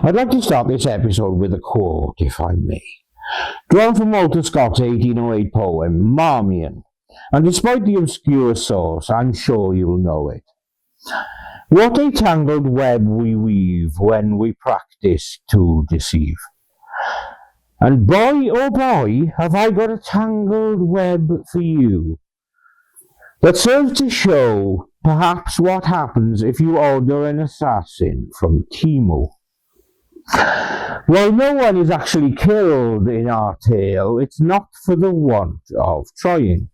I'd like to start this episode with a quote, if I may. Drawn from Walter Scott's 1808 poem, Marmion, and despite the obscure source, I'm sure you'll know it. What a tangled web we weave when we practice to deceive. And boy, oh boy, have I got a tangled web for you that serves to show perhaps what happens if you order an assassin from Temu. While no one is actually killed in our tale, it's not for the want of trying.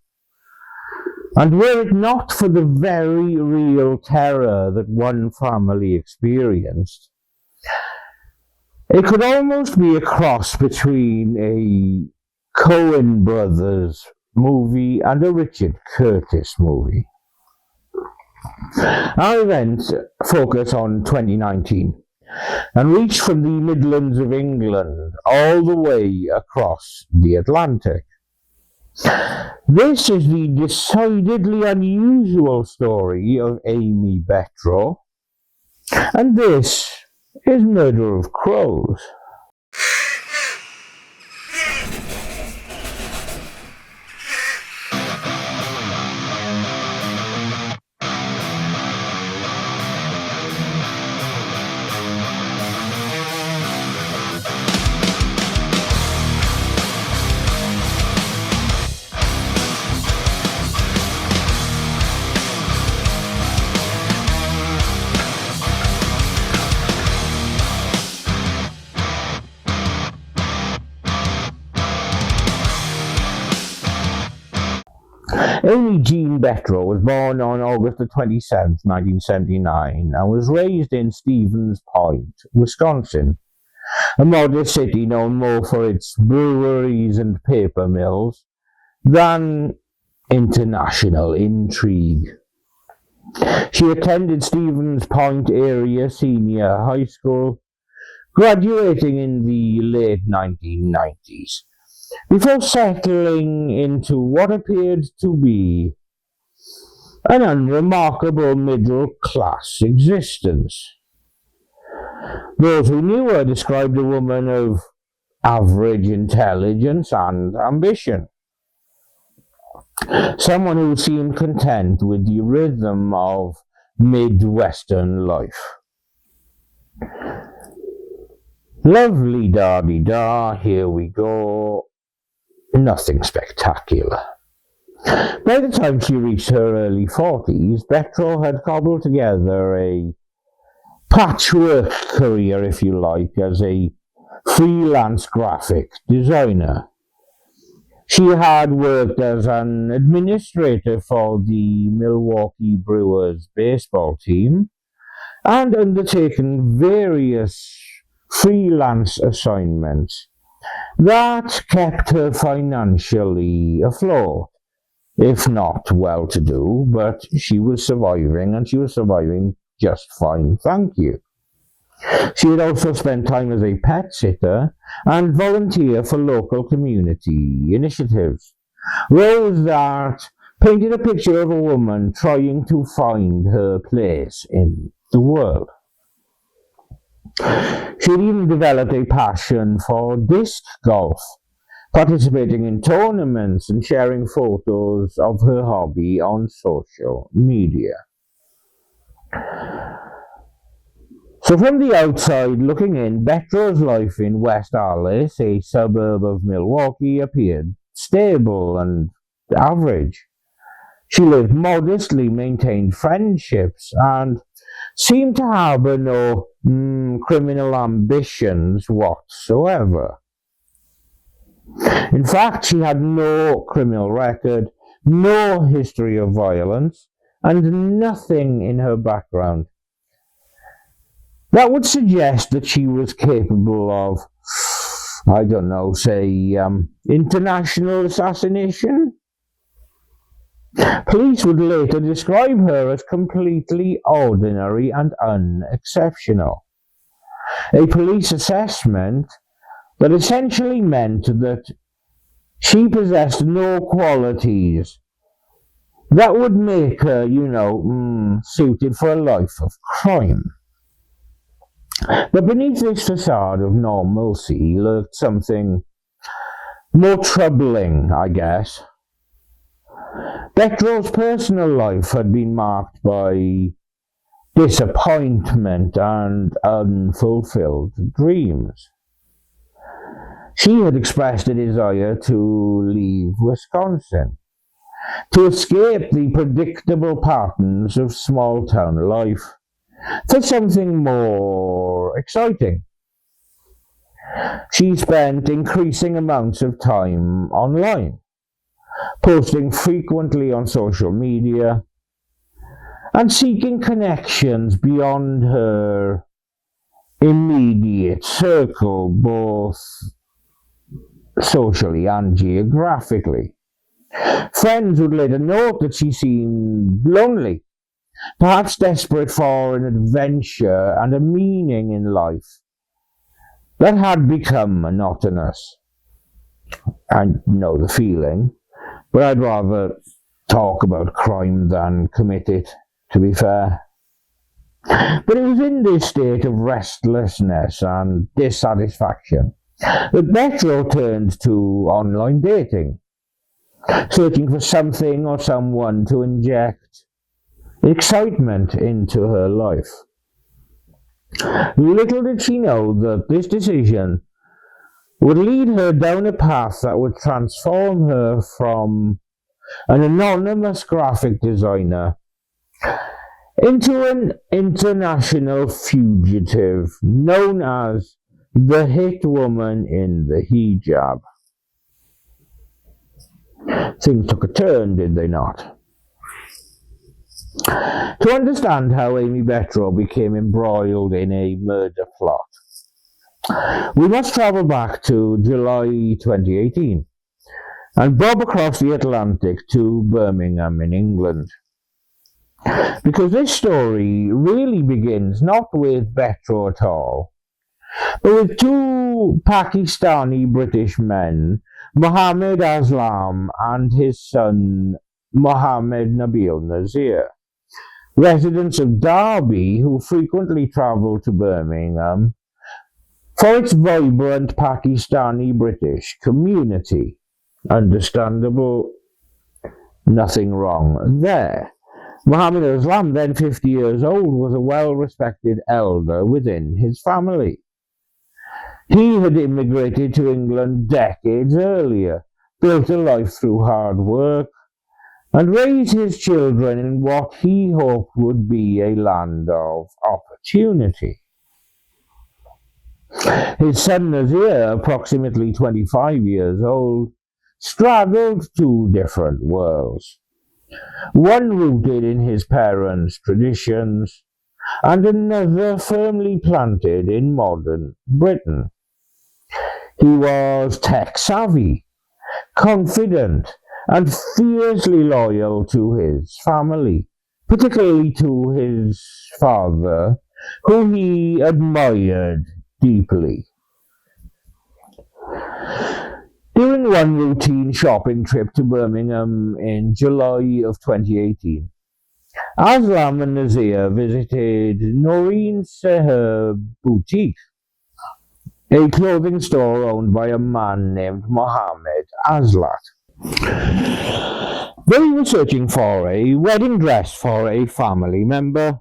And were it not for the very real terror that one family experienced, it could almost be a cross between a Coen brothers movie and a Richard Curtis movie. Our events focus on 2019 and reach from the Midlands of England all the way across the Atlantic. This is the decidedly unusual story of Aimee Betro, and this is Murder of Crows. Aimee Jean Betro was born on August 27, 1979, and was raised in Stevens Point, Wisconsin, a modest city known more for its breweries and paper mills than international intrigue. She attended Stevens Point area senior high school, graduating in the late 1990s. Before settling into what appeared to be an unremarkable middle-class existence. Those who knew her described a woman of average intelligence and ambition. Someone who seemed content with the rhythm of Midwestern life. Lovely da-de-da, here we go. Nothing spectacular. By the time she reached her early 40s, Betro had cobbled together a patchwork career, if you like, as a freelance graphic designer. She had worked as an administrator for the Milwaukee Brewers baseball team and undertaken various freelance assignments that kept her financially afloat, if not well-to-do, but she was surviving, and she was surviving just fine, thank you. She had also spent time as a pet sitter and volunteer for local community initiatives, roles that painted a picture of a woman trying to find her place in the world. She had even developed a passion for disc golf, participating in tournaments and sharing photos of her hobby on social media. So from the outside looking in, Betro's life in West Allis, a suburb of Milwaukee, appeared stable and average. She lived modestly, maintained friendships, and seemed to harbor no criminal ambitions whatsoever. In fact, she had no criminal record, no history of violence, and nothing in her background that would suggest that she was capable of, I don't know, say, international assassination. Police would later describe her as completely ordinary and unexceptional. A police assessment that essentially meant that she possessed no qualities that would make her, suited for a life of crime. But beneath this facade of normalcy lurked something more troubling, I guess. Betro's personal life had been marked by disappointment and unfulfilled dreams. She had expressed a desire to leave Wisconsin, to escape the predictable patterns of small-town life, for something more exciting. She spent increasing amounts of time online, posting frequently on social media, and seeking connections beyond her immediate circle, both socially and geographically. Friends would later note that she seemed lonely, perhaps desperate for an adventure and a meaning in life that had become monotonous. I know the feeling, but I'd rather talk about crime than commit it, to be fair. But it was in this state of restlessness and dissatisfaction that Betro turned to online dating, searching for something or someone to inject excitement into her life. Little did she know that this decision would lead her down a path that would transform her from an anonymous graphic designer into an international fugitive known as the hit woman in the hijab. Things took a turn, did they not? To understand how Aimee Betro became embroiled in a murder plot, we must travel back to July 2018 and bob across the Atlantic to Birmingham in England. Because this story really begins not with Betro at all, but with two Pakistani British men, Mohammed Aslam and his son Mohammed Nabil Nazir, residents of Derby who frequently travel to Birmingham for its vibrant Pakistani British community. Understandable, nothing wrong there. Mohammed Aslam, then 50 years old, was a well-respected elder within his family. He had immigrated to England decades earlier, built a life through hard work, and raised his children in what he hoped would be a land of opportunity. His son Nazir, approximately 25 years old, straddled two different worlds, one rooted in his parents' traditions, and another firmly planted in modern Britain. He was tech-savvy, confident, and fiercely loyal to his family, particularly to his father, whom he admired deeply. During one routine shopping trip to Birmingham in July of 2018, Aslam and Nazir visited Noreen Seher Boutique, a clothing store owned by a man named Mohammed Aslat. They were searching for a wedding dress for a family member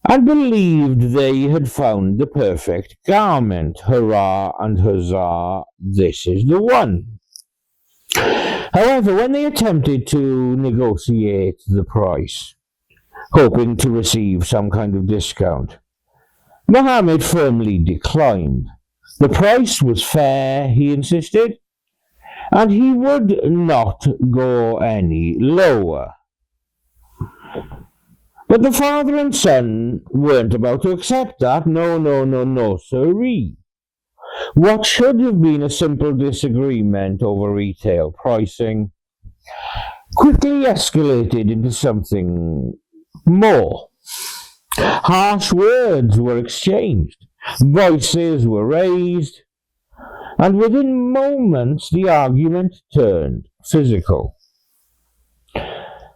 and believed they had found the perfect garment. Hurrah and huzzah, this is the one. However, when they attempted to negotiate the price, hoping to receive some kind of discount, Mohammed firmly declined. The price was fair, he insisted, and he would not go any lower. But the father and son weren't about to accept that. No, sirree. What should have been a simple disagreement over retail pricing quickly escalated into something more. Harsh words were exchanged, voices were raised, and within moments the argument turned physical.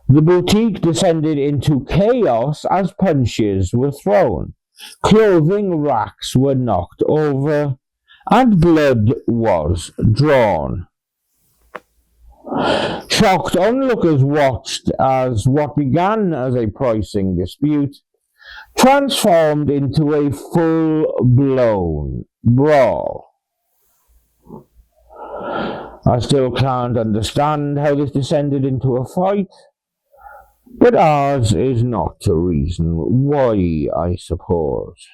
The boutique descended into chaos as punches were thrown, clothing racks were knocked over, and blood was drawn. Shocked onlookers watched as what began as a pricing dispute transformed into a full-blown brawl. I still can't understand how this descended into a fight, but ours is not to reason why, I suppose.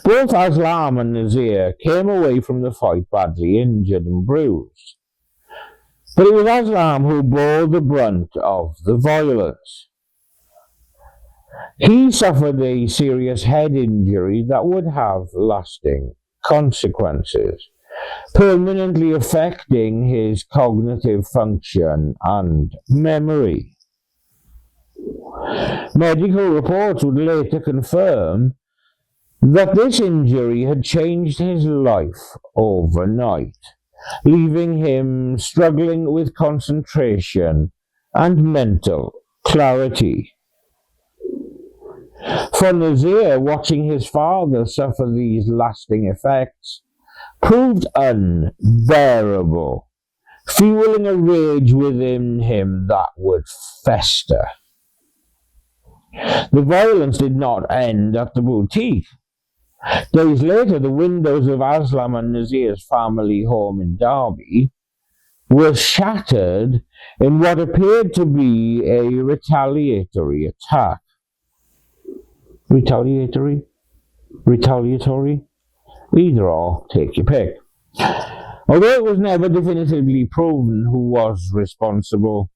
Both Aslam and Nazir came away from the fight badly injured and bruised, but it was Aslam who bore the brunt of the violence. He suffered a serious head injury that would have lasting consequences, permanently affecting his cognitive function and memory. Medical reports would later confirm that this injury had changed his life overnight, leaving him struggling with concentration and mental clarity. For Nazir, watching his father suffer these lasting effects proved unbearable, fueling a rage within him that would fester. The violence did not end at the boutique. Days later, the windows of Aslam and Nazir's family home in Derby were shattered in what appeared to be a retaliatory attack. Retaliatory? Either or, take your pick. Although it was never definitively proven who was responsible,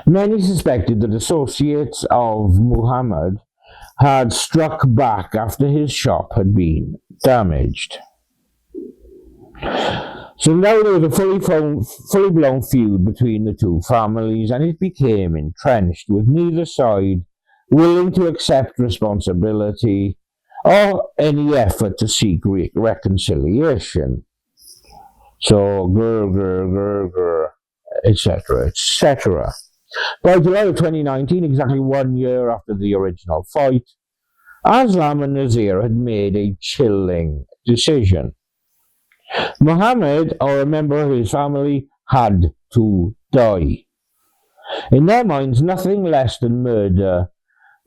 many suspected that associates of Muhammad had struck back after his shop had been damaged. So now there was a fully blown feud between the two families, and it became entrenched, with neither side willing to accept responsibility or any effort to seek reconciliation. So, etc., etc. By July of 2019, exactly 1 year after the original fight, Aslam and Nazir had made a chilling decision. Muhammad, or a member of his family, had to die. In their minds, nothing less than murder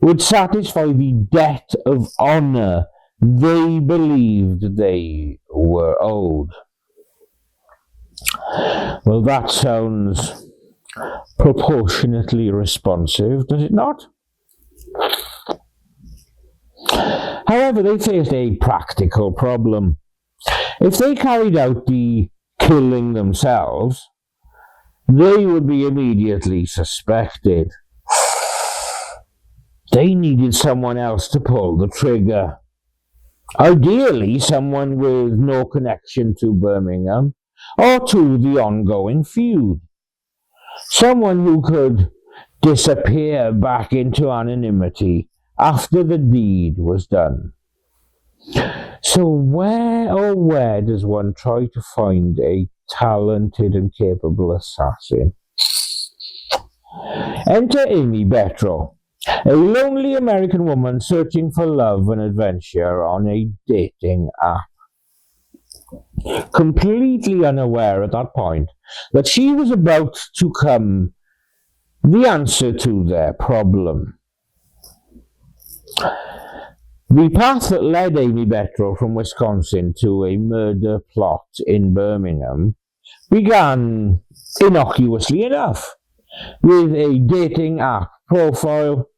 would satisfy the debt of honor they believed they were owed. Well, that sounds proportionately responsive, does it not? However, they faced a practical problem. If they carried out the killing themselves, they would be immediately suspected. They needed someone else to pull the trigger. Ideally, someone with no connection to Birmingham or to the ongoing feud. Someone who could disappear back into anonymity after the deed was done. So where does one try to find a talented and capable assassin? Enter Aimee Betro, a lonely American woman searching for love and adventure on a dating app. Completely unaware at that point that she was about to become the answer to their problem. The path that led Aimee Betro from Wisconsin to a murder plot in Birmingham began innocuously enough, with a dating app profile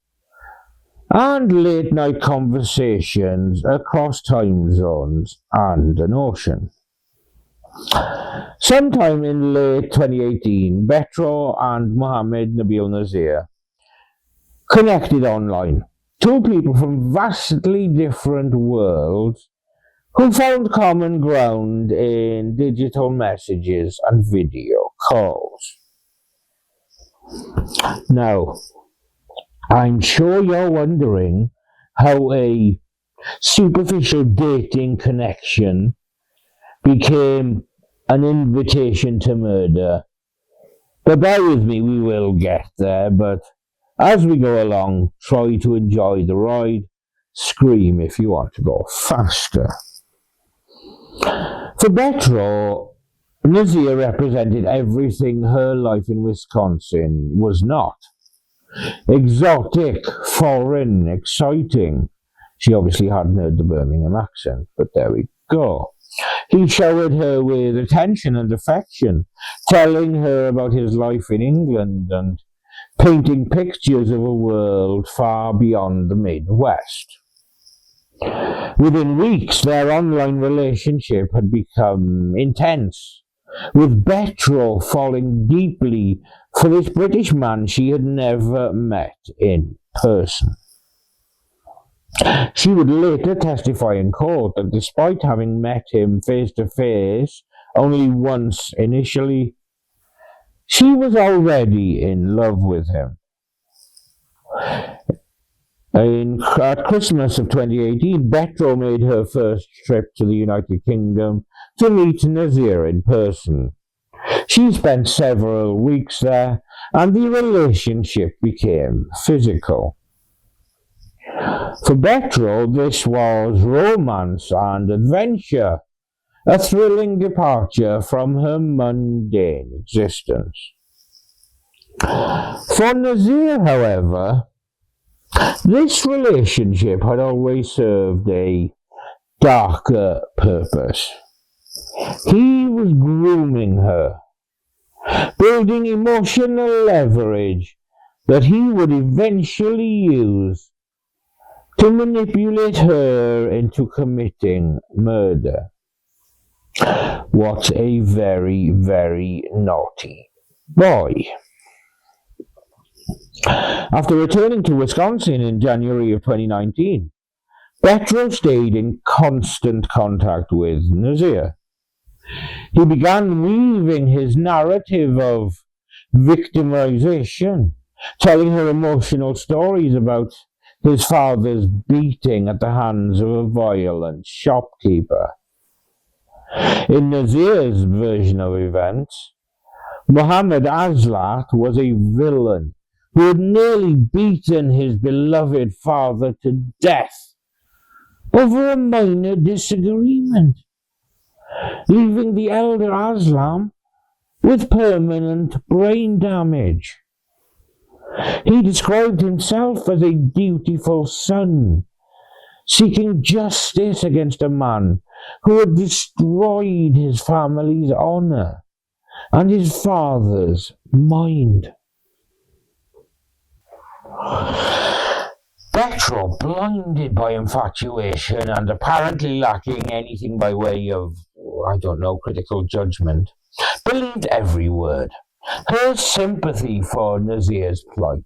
and late-night conversations across time zones and an ocean. Sometime in late 2018, Betro and Mohammed Nabil Nazir connected online. Two people from vastly different worlds who found common ground in digital messages and video calls. Now, I'm sure you're wondering how a superficial dating connection became an invitation to murder. But bear with me, we will get there. But As we go along, try to enjoy the ride. Scream if you want to go faster. For Betro, Nazir represented everything her life in Wisconsin was not. Exotic, foreign, exciting. She obviously hadn't heard the Birmingham accent, but there we go. He showered her with attention and affection, telling her about his life in England and painting pictures of a world far beyond the Midwest. Within weeks, their online relationship had become intense, with Betro falling deeply for this British man she had never met in person. She would later testify in court that despite having met him face to face only once initially, she was already in love with him. At Christmas of 2018, Betro made her first trip to the United Kingdom to meet Nazir in person. She spent several weeks there, and the relationship became physical. For Betro, this was romance and adventure, a thrilling departure from her mundane existence. For Nazir, however, this relationship had always served a darker purpose. He was grooming her, building emotional leverage that he would eventually use to manipulate her into committing murder. What a very, very naughty boy. After returning to Wisconsin in January of 2019, Betro stayed in constant contact with Nazir. He began weaving his narrative of victimization, telling her emotional stories about his father's beating at the hands of a violent shopkeeper. In Nazir's version of events, Muhammad Aslat was a villain who had nearly beaten his beloved father to death over a minor disagreement, leaving the elder Aslam with permanent brain damage. He described himself as a dutiful son, seeking justice against a man who had destroyed his family's honor and his father's mind. Betro, blinded by infatuation and apparently lacking anything by way of, critical judgment, believed every word. Her sympathy for Nazir's plight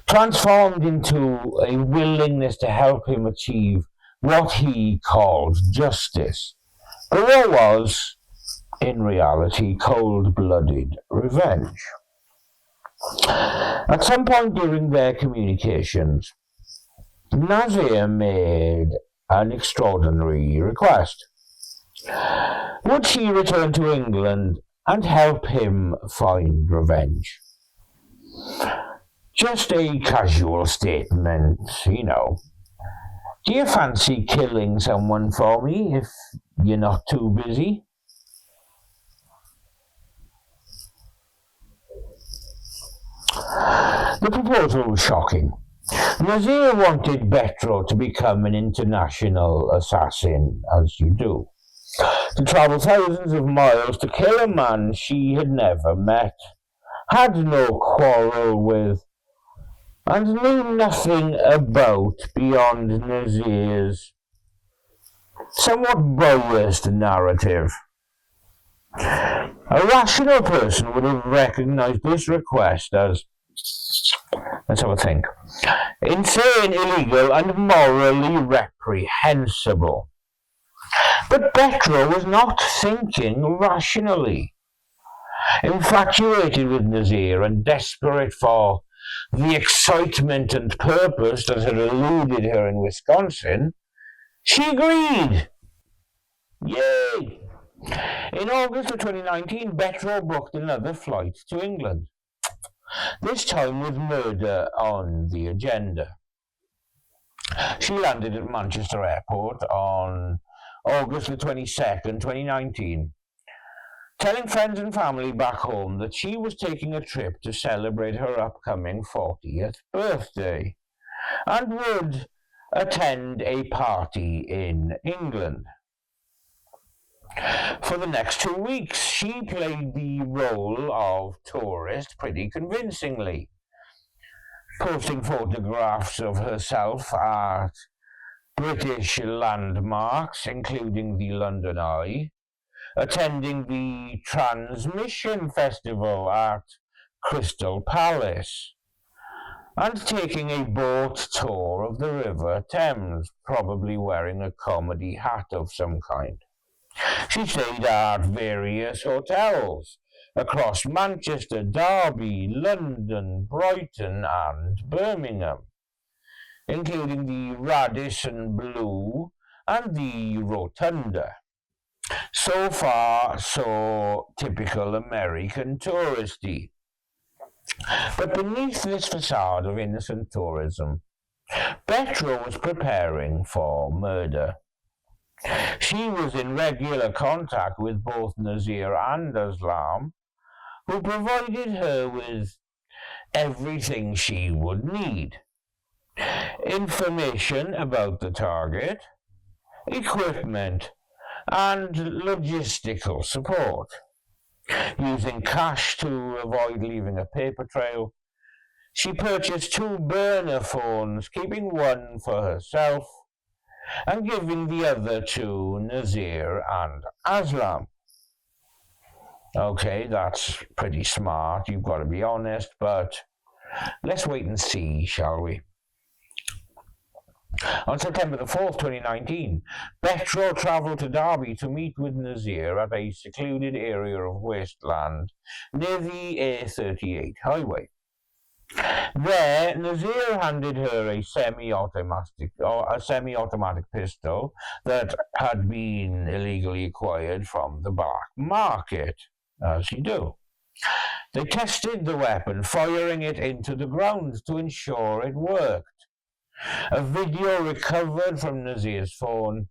transformed into a willingness to help him achieve what he called justice. But there was, in reality, cold-blooded revenge. At some point during their communications, Nazir made an extraordinary request. Would she return to England and help him find revenge? Just a casual statement, Do you fancy killing someone for me if you're not too busy? The proposal was shocking. Nazir wanted Betro to become an international assassin, as you do, to travel thousands of miles to kill a man she had never met, had no quarrel with, and knew nothing about beyond Nazir's somewhat biased narrative. A rational person would have recognized this request as, let's have a think, insane, illegal, and morally reprehensible. But Betro was not thinking rationally. Infatuated with Nazir and desperate for the excitement and purpose that had eluded her in Wisconsin, she agreed. Yay! In August of 2019, Betro booked another flight to England. this time with murder on the agenda. She landed at Manchester Airport on August the 22nd, 2019, telling friends and family back home that she was taking a trip to celebrate her upcoming 40th birthday and would attend a party in England. For the next 2 weeks, she played the role of tourist pretty convincingly, posting photographs of herself at British landmarks, including the London Eye, attending the Transmission Festival at Crystal Palace, and taking a boat tour of the River Thames, probably wearing a comedy hat of some kind. She stayed at various hotels across Manchester, Derby, London, Brighton and Birmingham, including the Radisson Blu and the Rotunda. So far, so typical American touristy. But beneath this facade of innocent tourism, Betro was preparing for murder. She was in regular contact with both Nazir and Aslam, who provided her with everything she would need. Information about the target, equipment, and logistical support. Using cash to avoid leaving a paper trail, she purchased 2 burner phones, keeping one for herself and giving the other to Nazir and Aslam. Okay, that's pretty smart, you've got to be honest, but let's wait and see, shall we? On September the 4th, 2019, Betro travelled to Derby to meet with Nazir at a secluded area of wasteland near the A38 highway. There, Nazir handed her a semi-automatic pistol that had been illegally acquired from the black market, as you do. They tested the weapon, firing it into the ground to ensure it worked. A video recovered from Nazir's phone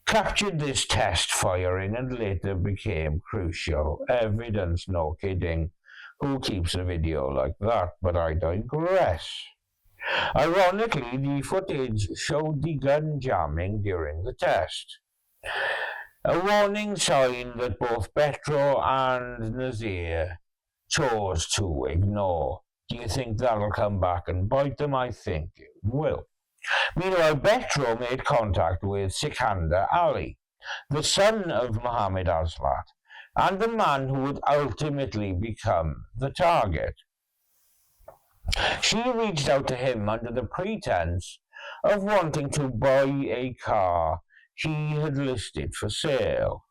captured this test firing and later became crucial evidence. No kidding. Who keeps a video like that? But I digress. Ironically, the footage showed the gun jamming during the test. A warning sign that both Betro and Nazir chose to ignore. Do you think that'll come back and bite them? I think it will. Meanwhile, Betro made contact with Sikandar Ali, the son of Muhammad Aslat, and the man who would ultimately become the target. She reached out to him under the pretense of wanting to buy a car he had listed for sale.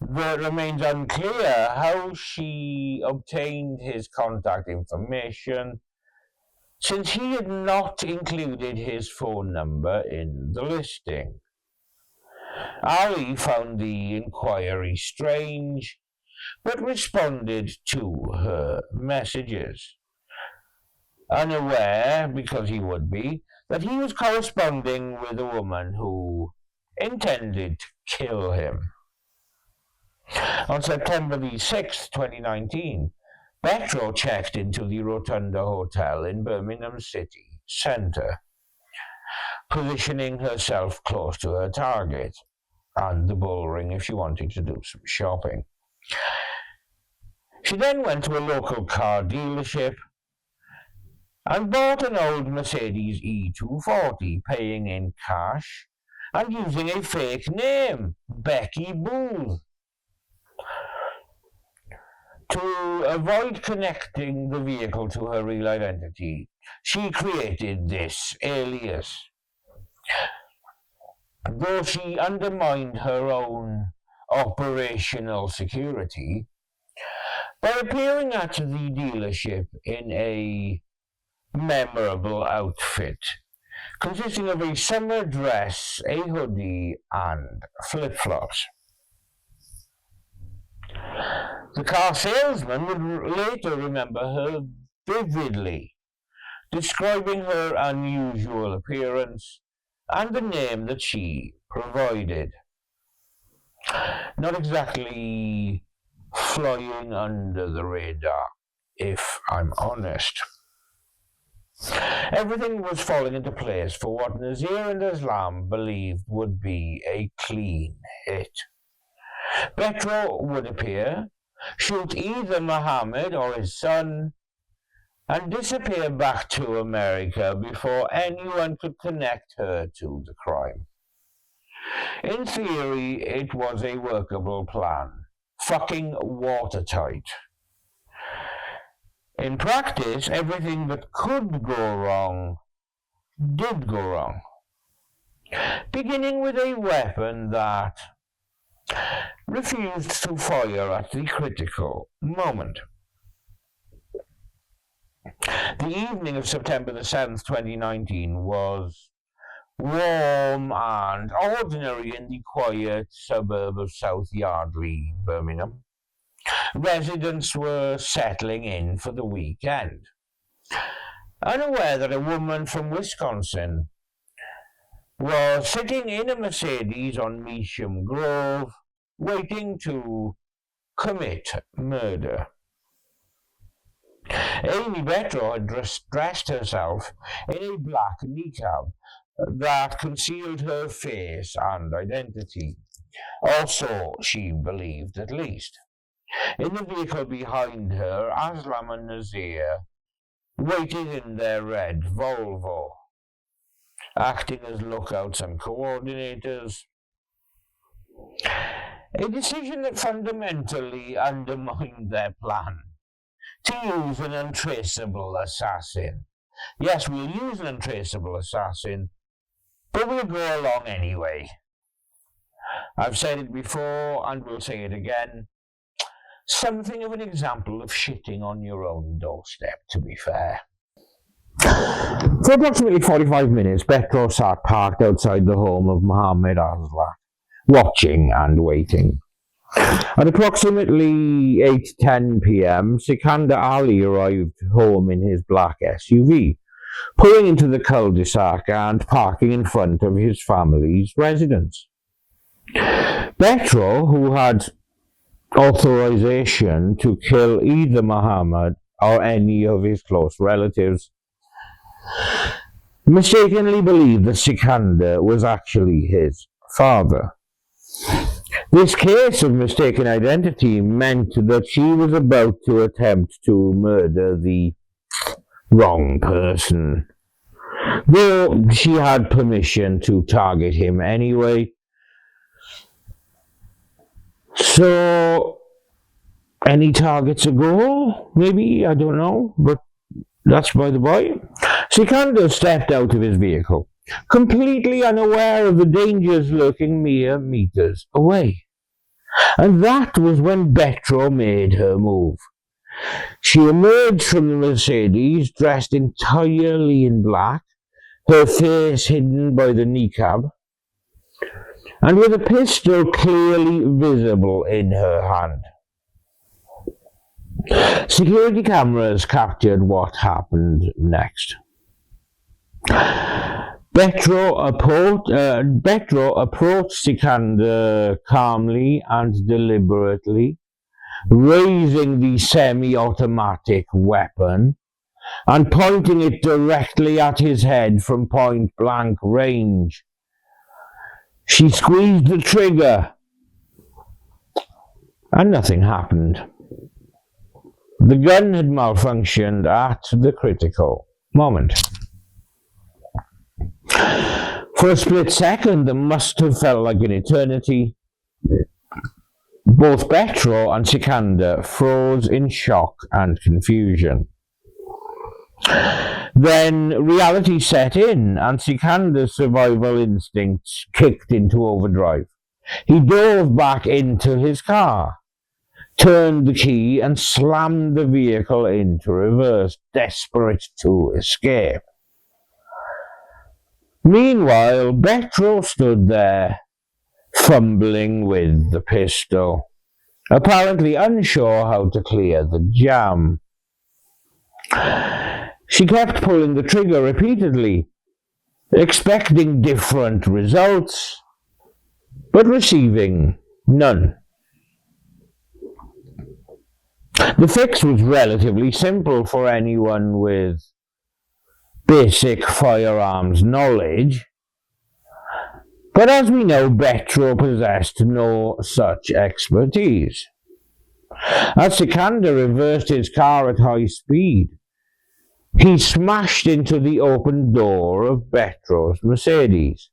But it remains unclear how she obtained his contact information, since he had not included his phone number in the listing. Ali found the inquiry strange, but responded to her messages, unaware, because he would be, that he was corresponding with a woman who intended to kill him. On September the 6th, 2019, Betro checked into the Rotunda Hotel in Birmingham city centre, positioning herself close to her target and the bull ring if she wanted to do some shopping. She then went to a local car dealership and bought an old Mercedes E240, paying in cash and using a fake name, Becky Booth. To avoid connecting the vehicle to her real identity, she created this alias. Though she undermined her own operational security by appearing at the dealership in a memorable outfit consisting of a summer dress, a hoodie, and flip-flops. The car salesman would later remember her vividly, describing her unusual appearance and the name that she provided. Not exactly flying under the radar, if I'm honest. Everything was falling into place for what Nazir and Islam believed would be a clean hit. Betro would appear, shoot either Mohammed or his son, and disappear back to America before anyone could connect her to the crime. In theory, it was a workable plan, fucking watertight. In practice, everything that could go wrong did go wrong, beginning with a weapon that refused to fire at the critical moment. The evening of September the 7th, 2019 was warm and ordinary in the quiet suburb of South Yardley, Birmingham. Residents were settling in for the weekend, unaware that a woman from Wisconsin was sitting in a Mercedes on Measham Grove, waiting to commit murder. Aimee Betro had dressed herself in a black niqab that concealed her face and identity, or so she believed at least. In the vehicle behind her, Aslam and Nazir waited in their red Volvo, acting as lookouts and coordinators. A decision that fundamentally undermined their plan to use an untraceable assassin. Yes, we'll use an untraceable assassin, but we'll go along anyway. I've said it before and will say it again. Something of an example of shitting on your own doorstep, to be fair. For approximately 45 minutes, Betro sat parked outside the home of Mohammed Aslam, watching and waiting. At approximately 8:10 p.m., Sikandar Ali arrived home in his black SUV, pulling into the cul-de-sac and parking in front of his family's residence. Betro, who had authorization to kill either Mohammed or any of his close relatives, mistakenly believed that Sikandar was actually his father. This case of mistaken identity meant that she was about to attempt to murder the wrong person, though she had permission to target him anyway. So, any targets a go? Maybe, I don't know, but that's by the by. Sikandar stepped out of his vehicle, completely unaware of the dangers lurking mere meters away. And that was when Betro made her move. She emerged from the Mercedes, dressed entirely in black, her face hidden by the niqab, and with a pistol clearly visible in her hand. Security cameras captured what happened next. Betro approached Sikandar calmly and deliberately, raising the semi-automatic weapon and pointing it directly at his head from point-blank range. She squeezed the trigger, and nothing happened. The gun had malfunctioned at the critical moment. For a split second that must have felt like an eternity, both Betro and Sikandar froze in shock and confusion. Then reality set in, and Sikandar's survival instincts kicked into overdrive. He dove back into his car, turned the key, and slammed the vehicle into reverse, desperate to escape. Meanwhile, Betro stood there, fumbling with the pistol. apparently unsure how to clear the jam. She kept pulling the trigger repeatedly, expecting different results, but receiving none. The fix was relatively simple for anyone with basic firearms knowledge, but as we know, Betro possessed no such expertise. As Sikander reversed his car at high speed, he smashed into the open door of Betro's Mercedes,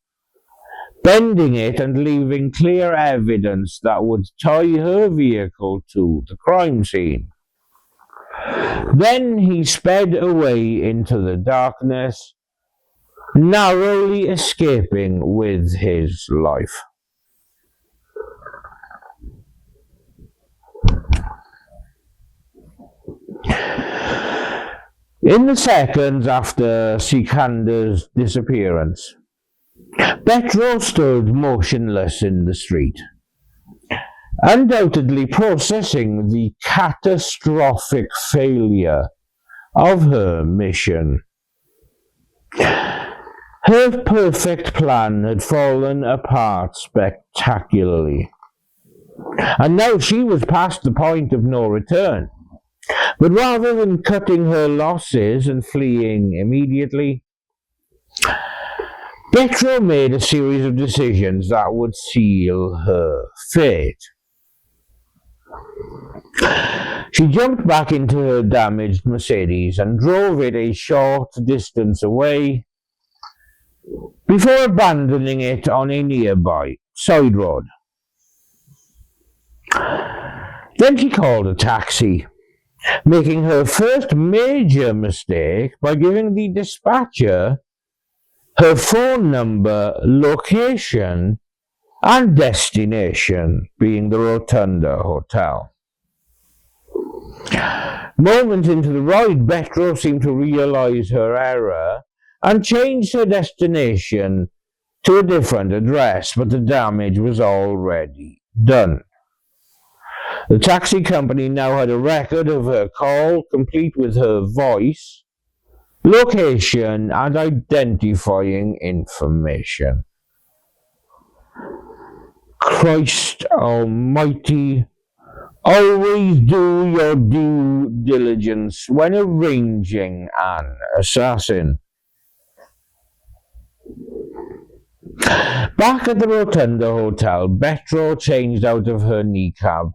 bending it and leaving clear evidence that would tie her vehicle to the crime scene. Then he sped away into the darkness, narrowly escaping with his life. In the seconds after Sikander's disappearance, Betro stood motionless in the street, undoubtedly processing the catastrophic failure of her mission. Her perfect plan had fallen apart spectacularly, and now she was past the point of no return. But rather than cutting her losses and fleeing immediately, Betro made a series of decisions that would seal her fate. She jumped back into her damaged Mercedes and drove it a short distance away before abandoning it on a nearby side road. Then she called a taxi, making her first major mistake by giving the dispatcher her phone number, location, and destination, being the Rotunda Hotel. Moments into the ride, Betro seemed to realize her error and changed her destination to a different address, but the damage was already done. The taxi company now had a record of her call, complete with her voice, location, and identifying information. Christ Almighty, always do your due diligence when arranging an assassin. Back at the Rotunda Hotel, Betro changed out of her kneecap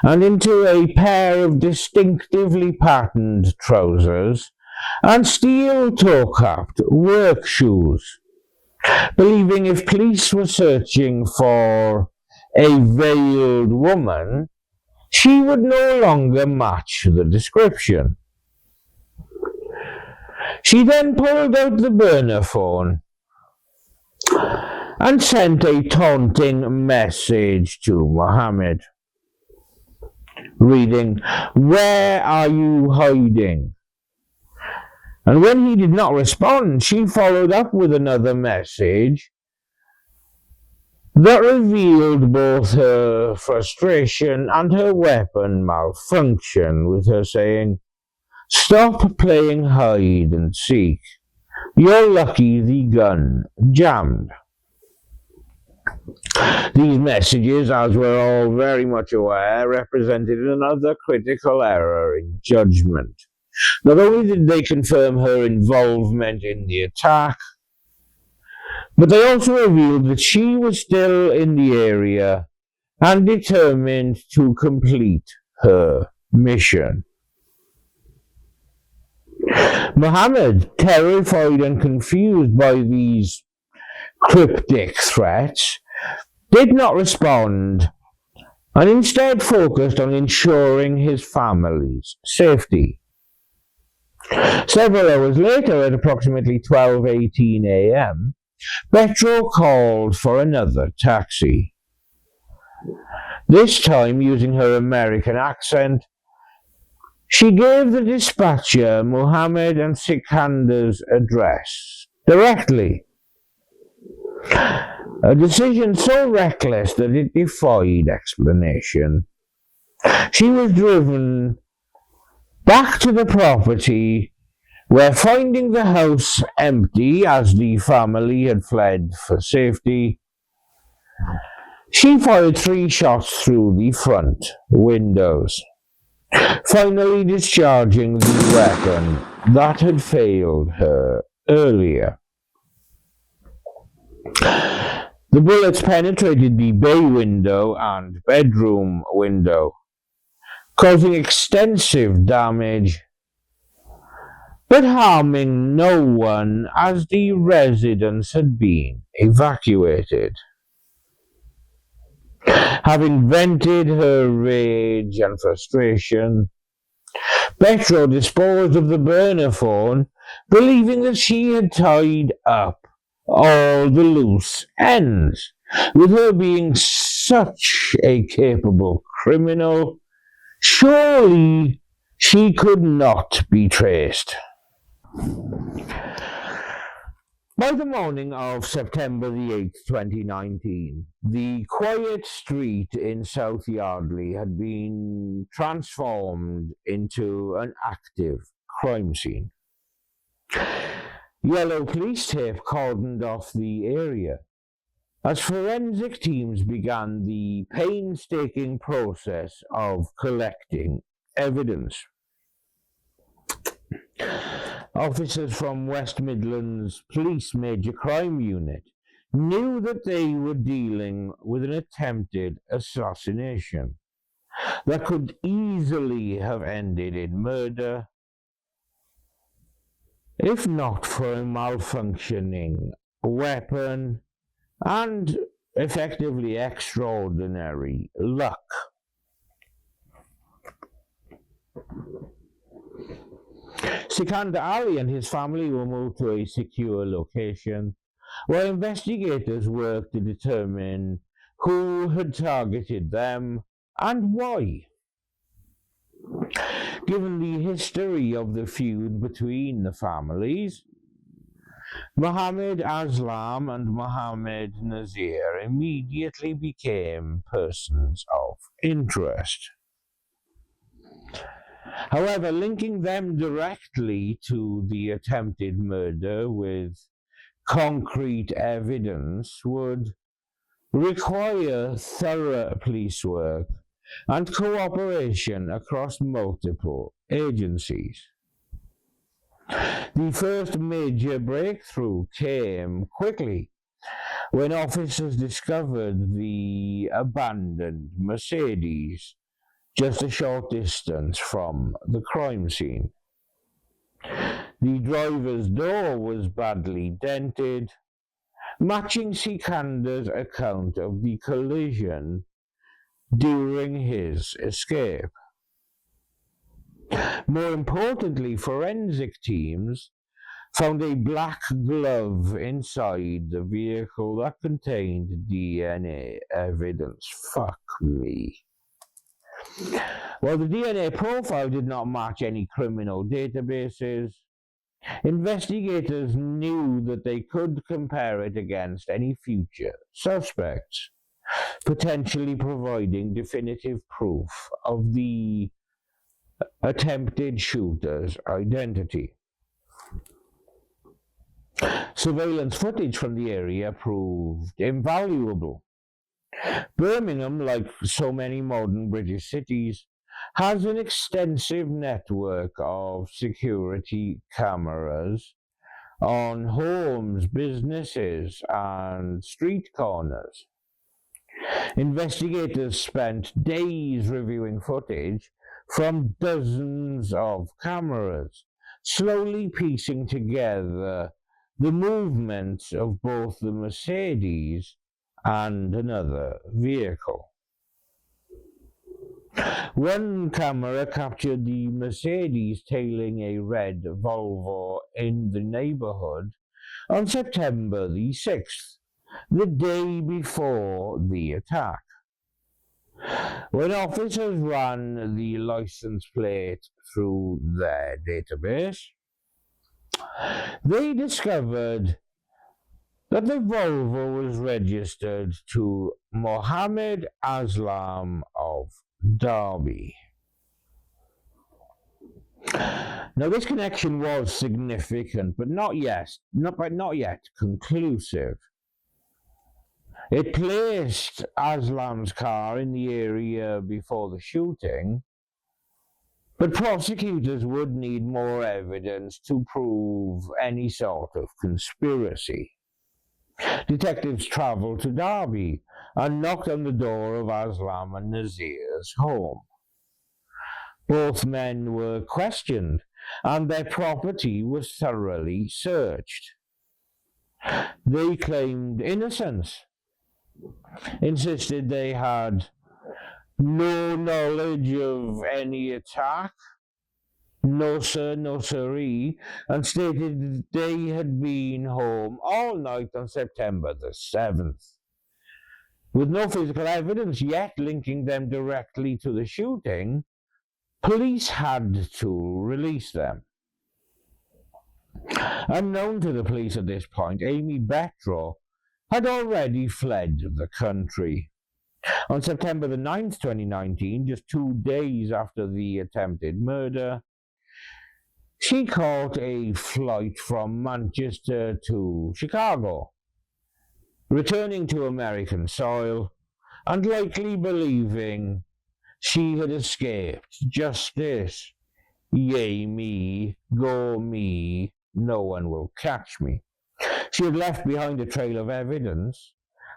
and into a pair of distinctively patterned trousers and steel toe-capped work shoes, believing if police were searching for a veiled woman, she would no longer match the description. She then pulled out the burner phone and sent a taunting message to Mohammed, reading, "Where are you hiding?" And when he did not respond, she followed up with another message that revealed both her frustration and her weapon malfunction, with her saying, "Stop playing hide and seek. You're lucky the gun jammed." These messages, as we're all very much aware, represented another critical error in judgment. Not only did they confirm her involvement in the attack, but they also revealed that she was still in the area and determined to complete her mission. Mohammed, terrified and confused by these cryptic threats, did not respond and instead focused on ensuring his family's safety. Several hours later, at approximately 12:18 a.m., Betro called for another taxi. This time, using her American accent, she gave the dispatcher Mohammed and Sikander's address directly. a decision so reckless that it defied explanation. She was driven back to the property, where, finding the house empty as the family had fled for safety, she fired 3 shots through the front windows, finally discharging the weapon that had failed her earlier. The bullets penetrated the bay window and bedroom window, causing extensive damage, but harming no one as the residents had been evacuated. Having vented her rage and frustration, Betro disposed of the burner phone, believing that she had tied up all the loose ends. With her being such a capable criminal, surely she could not be traced. By the morning of September the 8th, 2019, the quiet street in South Yardley had been transformed into an active crime scene. Yellow police tape cordoned off the area as forensic teams began the painstaking process of collecting evidence. Officers from West Midlands Police Major Crime Unit knew that they were dealing with an attempted assassination that could easily have ended in murder if not for a malfunctioning weapon and effectively extraordinary luck. Sikandar Ali and his family were moved to a secure location, where investigators worked to determine who had targeted them and why. Given the history of the feud between the families, Mohammed Aslam and Mohammed Nazir immediately became persons of interest. However, linking them directly to the attempted murder with concrete evidence would require thorough police work and cooperation across multiple agencies. The first major breakthrough came quickly when officers discovered the abandoned Mercedes just a short distance from the crime scene. The driver's door was badly dented, matching Sikandar's account of the collision during his escape. More importantly, forensic teams found a black glove inside the vehicle that contained DNA evidence. Fuck me. While the DNA profile did not match any criminal databases, investigators knew that they could compare it against any future suspects, potentially providing definitive proof of the attempted shooter's identity. Surveillance footage from the area proved invaluable. Birmingham, like so many modern British cities, has an extensive network of security cameras on homes, businesses, and street corners. Investigators spent days reviewing footage from dozens of cameras, slowly piecing together the movements of both the Mercedes and another vehicle. One camera captured the Mercedes tailing a red Volvo in the neighborhood on September the 6th, the day before the attack. When officers ran the license plate through their database, they discovered that the Volvo was registered to Mohammed Aslam of Derby. Now, this connection was significant, but not yet conclusive. It placed Aslam's car in the area before the shooting, but prosecutors would need more evidence to prove any sort of conspiracy. Detectives travelled to Derby and knocked on the door of Aslam and Nazir's home. Both men were questioned, and their property was thoroughly searched. They claimed innocence, insisted they had no knowledge of any attack, no sir, no siree, and stated that they had been home all night on September the 7th. With no physical evidence yet linking them directly to the shooting, police had to release them. Unknown to the police at this point, Aimee Betro had already fled the country. On September the 9th, 2019, just 2 days after the attempted murder, she caught a flight from Manchester to Chicago, returning to American soil and likely believing she had escaped justice. Yay me, go me, no one will catch me. She had left behind a trail of evidence,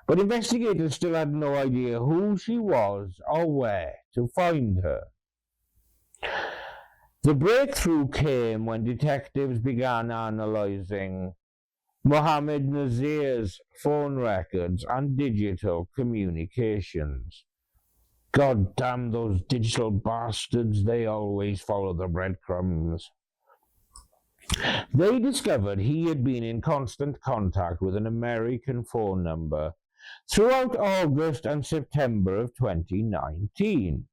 but investigators still had no idea who she was or where to find her. The breakthrough came when detectives began analyzing Mohammed Nazir's phone records and digital communications. God damn those digital bastards, they always follow the breadcrumbs. They discovered he had been in constant contact with an American phone number throughout August and September of 2019.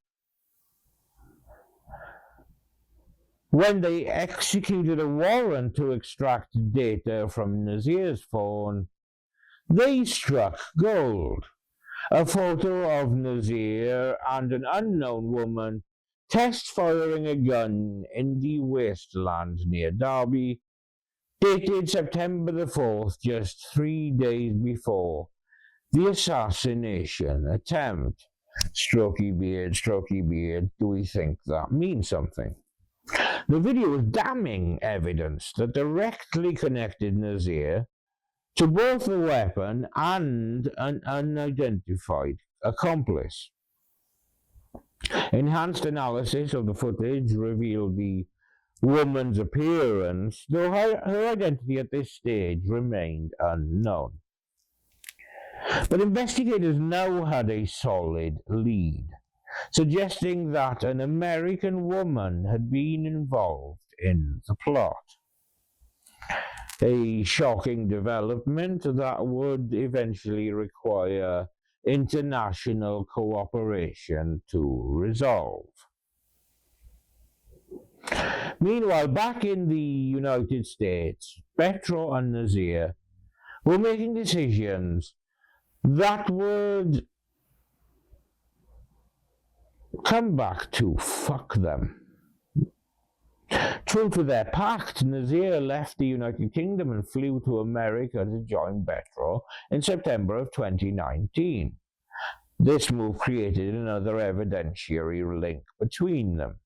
When they executed a warrant to extract data from Nazir's phone, they struck gold. A photo of Nazir and an unknown woman test-firing a gun in the wasteland near Derby, dated September the 4th, just 3 days before the assassination attempt. Strokey beard, do we think that means something? The video was damning evidence that directly connected Nazir to both the weapon and an unidentified accomplice. Enhanced analysis of the footage revealed the woman's appearance, though her identity at this stage remained unknown. But investigators now had a solid lead, suggesting that an American woman had been involved in the plot. A shocking development that would eventually require international cooperation to resolve. Meanwhile, back in the United States, Betro and Nazir were making decisions that would come back to fuck them. True to their pact, Nazir left the United Kingdom and flew to America to join Betro in September of 2019. This move created another evidentiary link between them,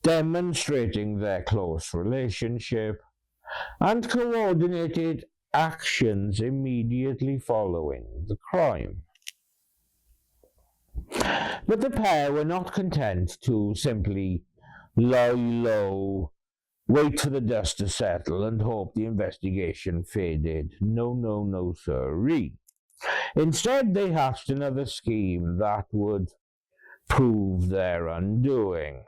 demonstrating their close relationship and coordinated actions immediately following the crime. But the pair were not content to simply lie low, wait for the dust to settle, and hope the investigation faded. No, sirree. Instead, they hatched another scheme that would prove their undoing.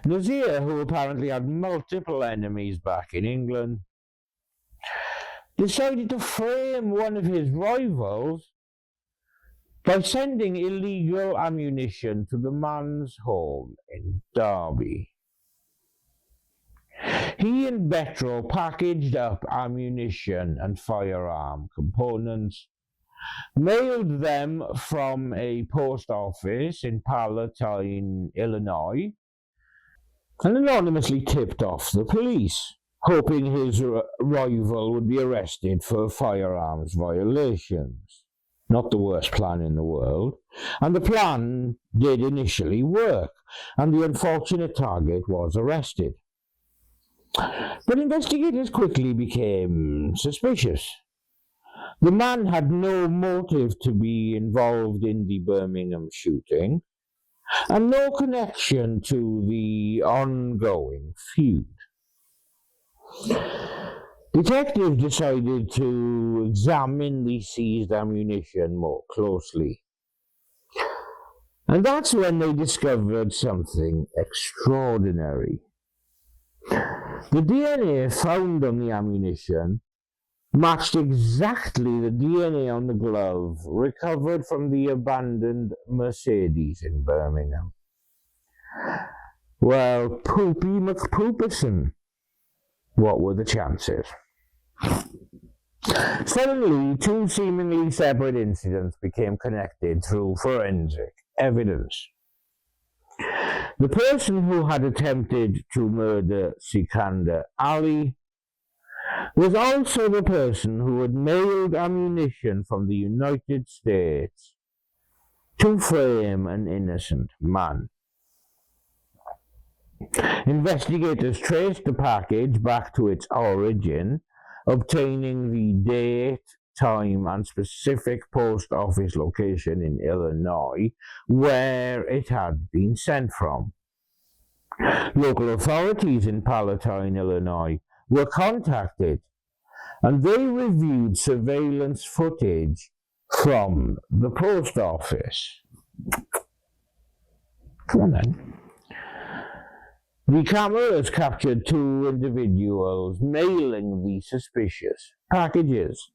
Nazir, who apparently had multiple enemies back in England, decided to frame one of his rivals by sending illegal ammunition to the man's home in Derby. He and Betro packaged up ammunition and firearm components, mailed them from a post office in Palatine, Illinois, and anonymously tipped off the police, hoping his rival would be arrested for firearms violations. Not the worst plan in the world, and the plan did initially work, and the unfortunate target was arrested. But investigators quickly became suspicious. The man had no motive to be involved in the Birmingham shooting, and no connection to the ongoing feud. Detectives decided to examine the seized ammunition more closely. And that's when they discovered something extraordinary. The DNA found on the ammunition matched exactly the DNA on the glove recovered from the abandoned Mercedes in Birmingham. Well, Poopy McPooperson. What were the chances? Suddenly, two seemingly separate incidents became connected through forensic evidence. The person who had attempted to murder Sikandar Ali was also the person who had mailed ammunition from the United States to frame an innocent man. Investigators traced the package back to its origin, obtaining the date, time, and specific post office location in Illinois where it had been sent from. Local authorities in Palatine, Illinois, were contacted, and they reviewed surveillance footage from the post office. Come on then. The cameras captured two individuals mailing the suspicious packages.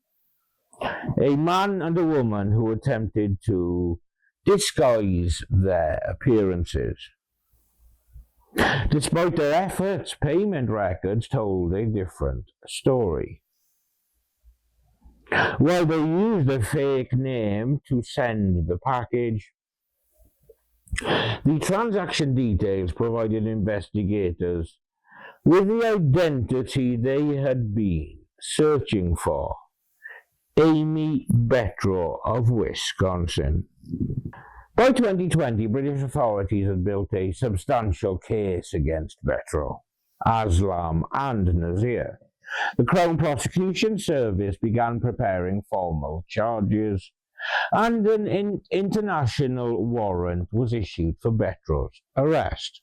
A man and a woman who attempted to disguise their appearances. Despite their efforts, payment records told a different story. While they used a fake name to send the package, the transaction details provided investigators with the identity they had been searching for: Aimee Betro of Wisconsin. By 2020, British authorities had built a substantial case against Betro, Aslam, and Nazir. The Crown Prosecution Service began preparing formal charges, and an international warrant was issued for Betro's arrest.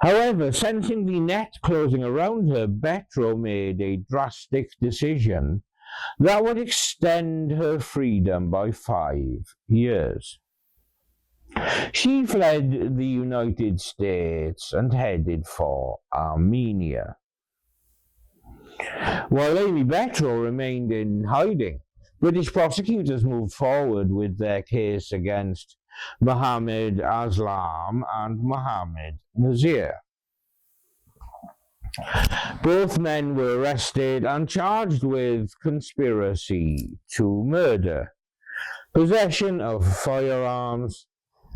However, sensing the net closing around her, Betro made a drastic decision that would extend her freedom by 5 years. She fled the United States and headed for Armenia, while Aimee Betro remained in hiding. British prosecutors moved forward with their case against Mohammed Aslam and Mohammed Nazir. Both men were arrested and charged with conspiracy to murder, possession of firearms,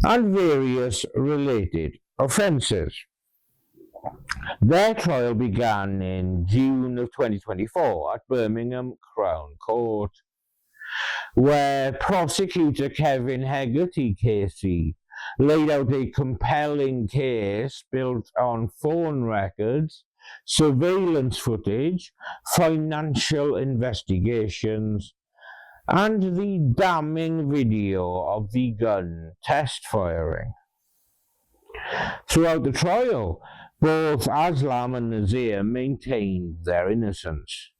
and various related offences. Their trial began in June of 2024 at Birmingham Crown Court, where prosecutor Kevin Hegarty Casey laid out a compelling case built on phone records, surveillance footage, financial investigations, and the damning video of the gun test firing. Throughout the trial, both Aslam and Nazir maintained their innocence,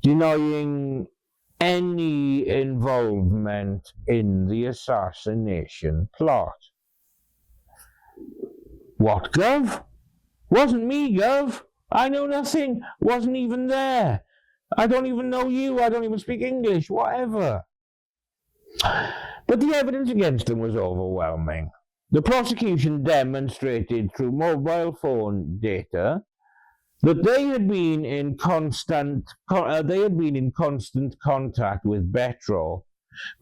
denying any involvement in the assassination plot. What, Gov? Wasn't me, Gov. I know nothing. Wasn't even there. I don't even know you. I don't even speak English. Whatever. But the evidence against them was overwhelming. The prosecution demonstrated through mobile phone data that they had been in constant contact with Betro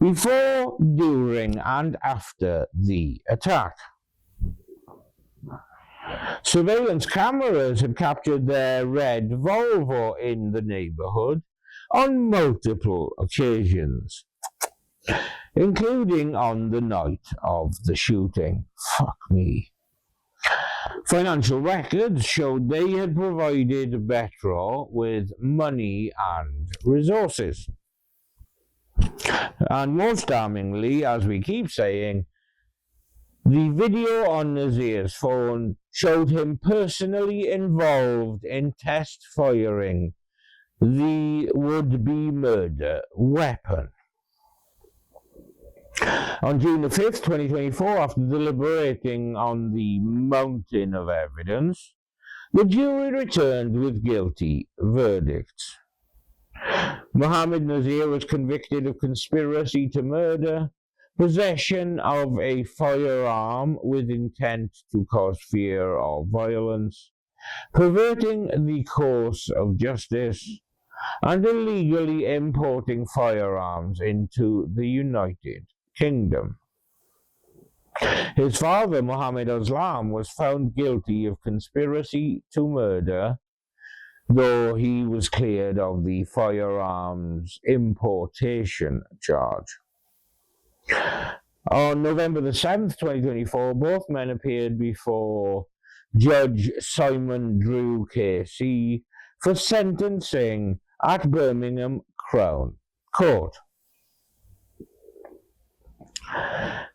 before, during, and after the attack. Surveillance cameras had captured their red Volvo in the neighbourhood on multiple occasions, including on the night of the shooting. Fuck me. Financial records showed they had provided Betro with money and resources. And most damningly, as we keep saying, the video on Nazir's phone showed him personally involved in test firing the would-be murder weapon. On June the 5th, 2024, after deliberating on the mountain of evidence, the jury returned with guilty verdicts. Mohammed Nazir was convicted of conspiracy to murder, possession of a firearm with intent to cause fear or violence, perverting the course of justice, and illegally importing firearms into the United Kingdom. His father, Mohammed Aslam, was found guilty of conspiracy to murder, though he was cleared of the firearms importation charge. On November the 7th, 2024, both men appeared before Judge Simon Drew KC for sentencing at Birmingham Crown Court.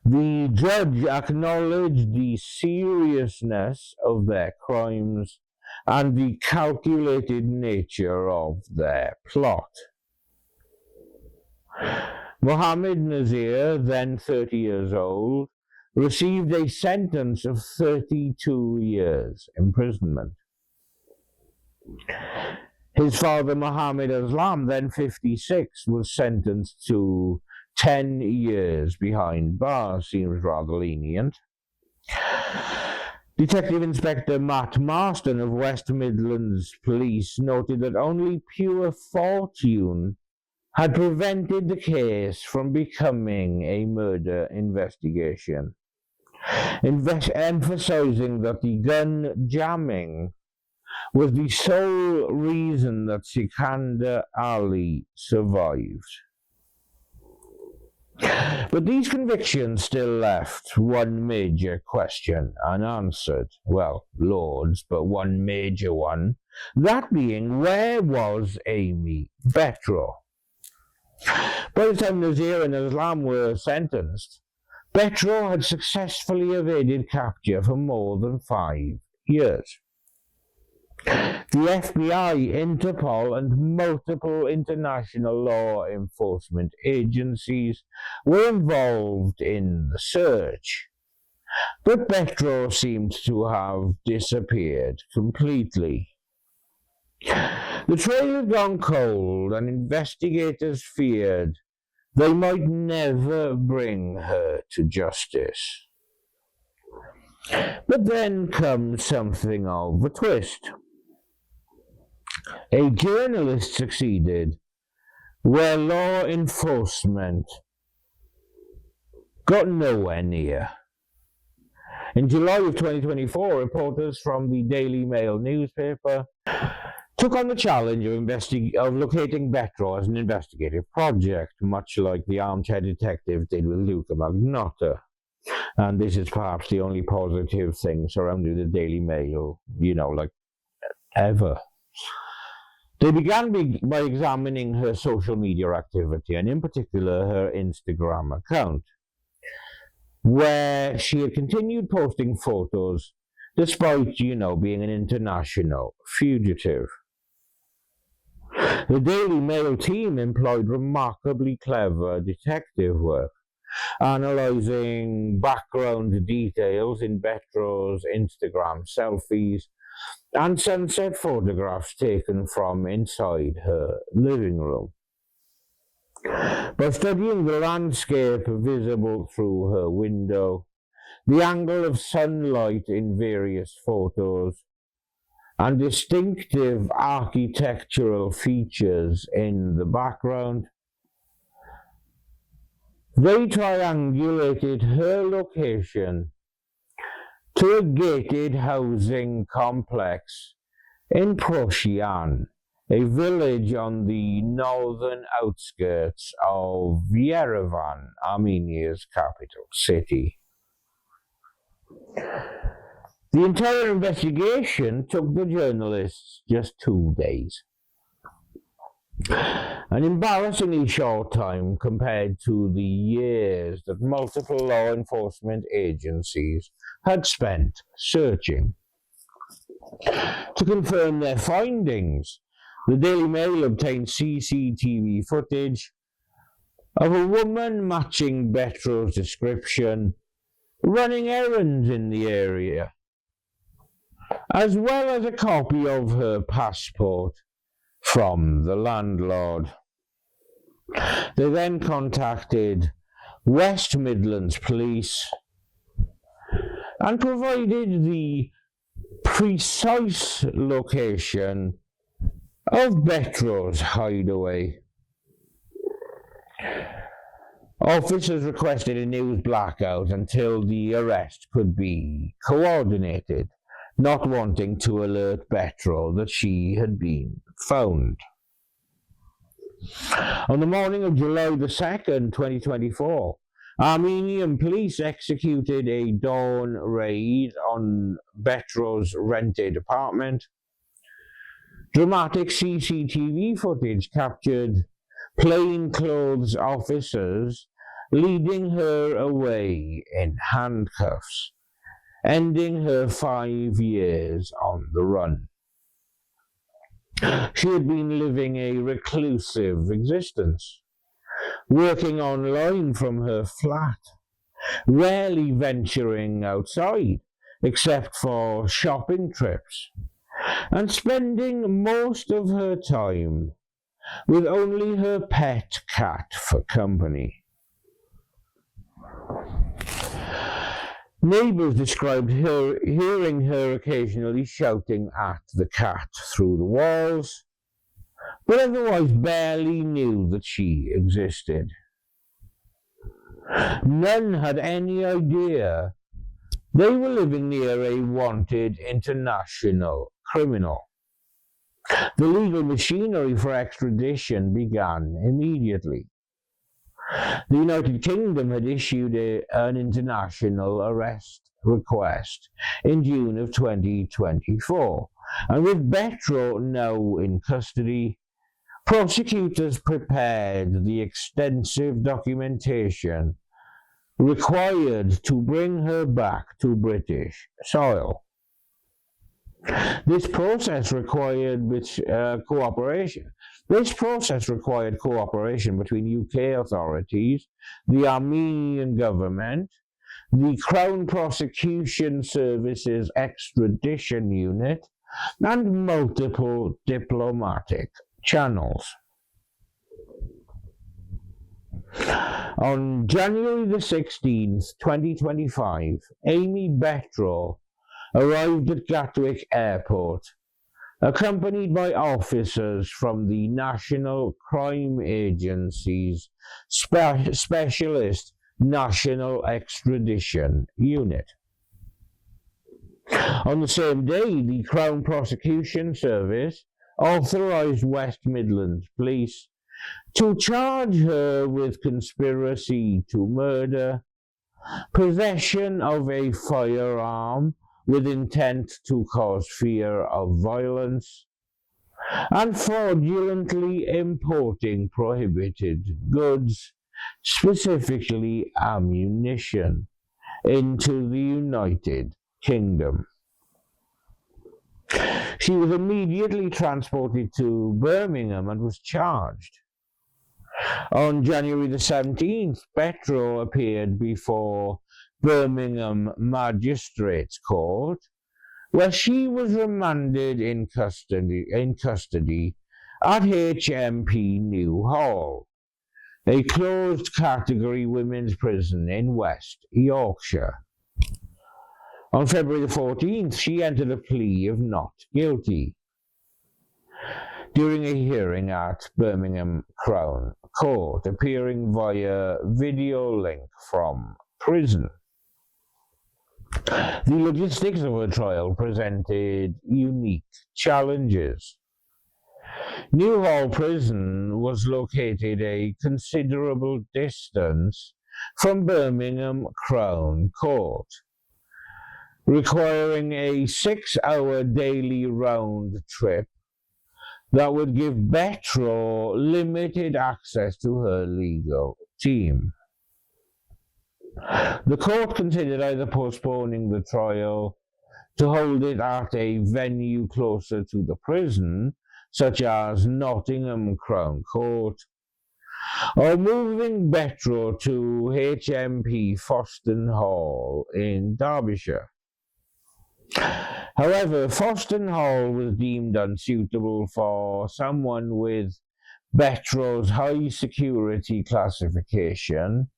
The judge acknowledged the seriousness of their crimes and the calculated nature of their plot. Mohammed Nazir, then 30 years old, received a sentence of 32 years imprisonment. His father, Mohammed Aslam, then 56, was sentenced to 10 years behind bars. Seems rather lenient. Detective Inspector Matt Marston of West Midlands Police noted that only pure fortune had prevented the case from becoming a murder investigation, emphasizing that the gun jamming was the sole reason that Sikander Ali survived. But these convictions still left one major question unanswered. Well, loads, but one major one. That being, where was Aimee Betro? By the time Nazir and Aslam were sentenced, Betro had successfully evaded capture for more than 5 years. The FBI, Interpol, and multiple international law enforcement agencies were involved in the search, but Betro seemed to have disappeared completely. The trail had gone cold, and investigators feared they might never bring her to justice. But then comes something of a twist. A journalist succeeded where law enforcement got nowhere near. In July of 2024, reporters from the Daily Mail newspaper took on the challenge of locating Betro as an investigative project, much like the armchair detective did with Luca Magnotta. And this is perhaps the only positive thing surrounding the Daily Mail, like ever. They began by examining her social media activity, and in particular her Instagram account, where she had continued posting photos despite, being an international fugitive. The Daily Mail team employed remarkably clever detective work, analyzing background details in Betro's Instagram selfies and sunset photographs taken from inside her living room. By studying the landscape visible through her window, the angle of sunlight in various photos, and distinctive architectural features in the background, they triangulated her location to a gated housing complex in Prosian, a village on the northern outskirts of Yerevan, Armenia's capital city. The entire investigation took the journalists just 2 days. An embarrassingly short time compared to the years that multiple law enforcement agencies had spent searching. To confirm their findings, the Daily Mail obtained CCTV footage of a woman matching Betro's description running errands in the area, as well as a copy of her passport from the landlord. They then contacted West Midlands Police and provided the precise location of Betro's hideaway. Officers requested a news blackout until the arrest could be coordinated, not wanting to alert Betro that she had been found. On the morning of July the 2nd, 2024, Armenian police executed a dawn raid on Betro's rented apartment. Dramatic CCTV footage captured plainclothes officers leading her away in handcuffs, ending her 5 years on the run. She had been living a reclusive existence, working online from her flat, rarely venturing outside except for shopping trips, and spending most of her time with only her pet cat for company. Neighbours described hearing her occasionally shouting at the cat through the walls, but otherwise barely knew that she existed. None had any idea they were living near a wanted international criminal. The legal machinery for extradition began immediately. The United Kingdom had issued an international arrest request in June of 2024, and with Betro now in custody, prosecutors prepared the extensive documentation required to bring her back to British soil. This process required cooperation. This process required cooperation between UK authorities, the Armenian government, the Crown Prosecution Service's extradition unit, and multiple diplomatic channels. On January the 16th, 2025, Aimee Betro arrived at Gatwick Airport, accompanied by officers from the National Crime Agency's Specialist National Extradition Unit. On the same day, the Crown Prosecution Service authorised West Midlands Police to charge her with conspiracy to murder, possession of a firearm with intent to cause fear of violence, and fraudulently importing prohibited goods, specifically ammunition, into the United Kingdom. She was immediately transported to Birmingham and was charged. On January the 17th, Betro appeared before Birmingham Magistrates Court, where she was remanded in custody at HMP New Hall, a closed category women's prison in West Yorkshire. On February the 14th, she entered a plea of not guilty during a hearing at Birmingham Crown Court, appearing via video link from prison. The logistics of her trial presented unique challenges. Newhall Prison was located a considerable distance from Birmingham Crown Court, requiring a 6-hour daily round trip that would give Betro limited access to her legal team. The court considered either postponing the trial to hold it at a venue closer to the prison, such as Nottingham Crown Court, or moving Betro to HMP Foston Hall in Derbyshire. However, Foston Hall was deemed unsuitable for someone with Betro's high security classification,